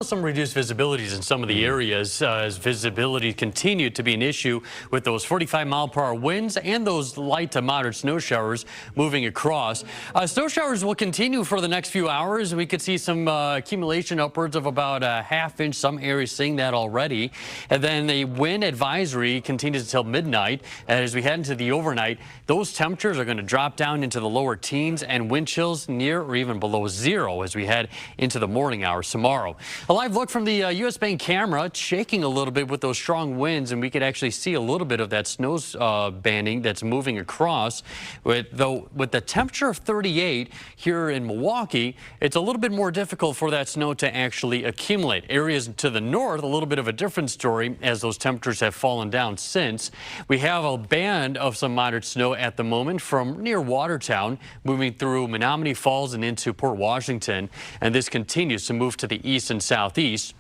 Some reduced visibilities in some of the areas as visibility continued to be an issue with those 45-mile-per-hour winds and those light to moderate snow showers moving across. Snow showers will continue for the next few hours. We could see some accumulation upwards of about a half-inch. Some areas seeing that already. And then the wind advisory continues until midnight. And as we head into the overnight, those temperatures are going to drop down into the lower teens and wind chills near or even below zero as we head into the morning hours tomorrow. A live look from the U.S. Bank camera. It's shaking a little bit with those strong winds, and we could actually see a little bit of that snow banding that's moving across. With the temperature of 38 here in Milwaukee, it's a little bit more difficult for that snow to actually accumulate. Areas to the north, a little bit of a different story as those temperatures have fallen down since. We have a band of some moderate snow at the moment from near Watertown, moving through Menominee Falls and into Port Washington, and this continues to move to the east and southeast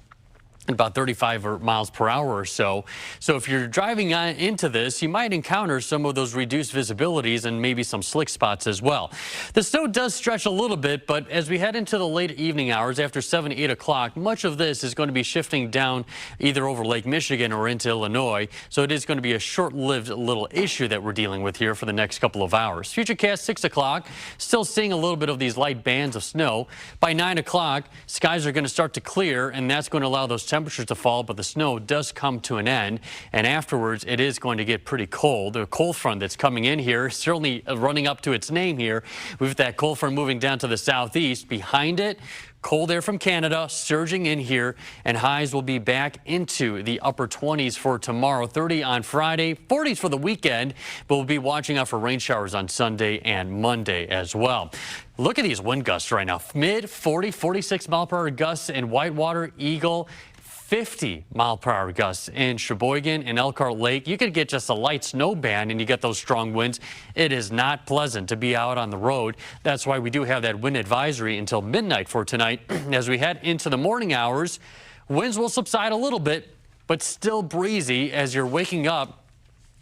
at about 35 miles per hour or so. So if you're driving into this, you might encounter some of those reduced visibilities and maybe some slick spots as well. The snow does stretch a little bit, but as we head into the late evening hours after 7, 8 o'clock, much of this is going to be shifting down either over Lake Michigan or into Illinois. So it is going to be a short-lived little issue that we're dealing with here for the next couple of hours. Futurecast 6 o'clock, still seeing a little bit of these light bands of snow. By 9 o'clock, skies are going to start to clear, and that's going to allow those temperatures to fall, but the snow does come to an end, and afterwards it is going to get pretty cold. The cold front that's coming in here, certainly running up to its name here, with that cold front moving down to the southeast. Behind it, cold air from Canada surging in here, and highs will be back into the upper 20s for tomorrow. 30 on Friday, 40s for the weekend, but we'll be watching out for rain showers on Sunday and Monday as well. Look at these wind gusts right now. Mid 40, 46 mile per hour gusts in Whitewater, Eagle. 50-mile-per-hour gusts in Sheboygan and Elkhart Lake. You could get just a light snow band and you get those strong winds. It is not pleasant to be out on the road. That's why we do have that wind advisory until midnight for tonight. As we head into the morning hours, winds will subside a little bit, but still breezy as you're waking up.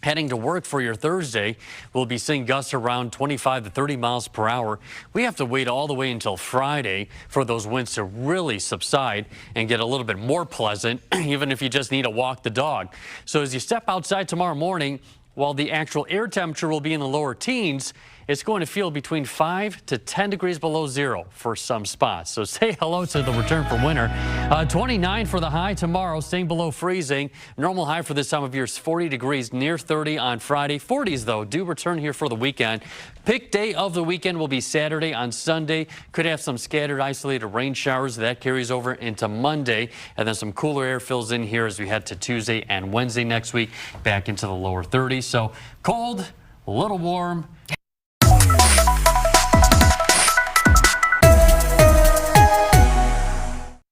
Heading to work for your Thursday, we'll be seeing gusts around 25 to 30 miles per hour. We have to wait all the way until Friday for those winds to really subside and get a little bit more pleasant, even if you just need to walk the dog. So as you step outside tomorrow morning, while the actual air temperature will be in the lower teens, it's going to feel between 5 to 10 degrees below zero for some spots. So say hello to the return from winter. 29 for the high tomorrow, staying below freezing. Normal high for this time of year is 40 degrees, near 30 on Friday. 40s, though, do return here for the weekend. Pick day of the weekend will be Saturday. On Sunday, could have some scattered isolated rain showers. That carries over into Monday. And then some cooler air fills in here as we head to Tuesday and Wednesday next week, back into the lower 30s. So cold, a little warm,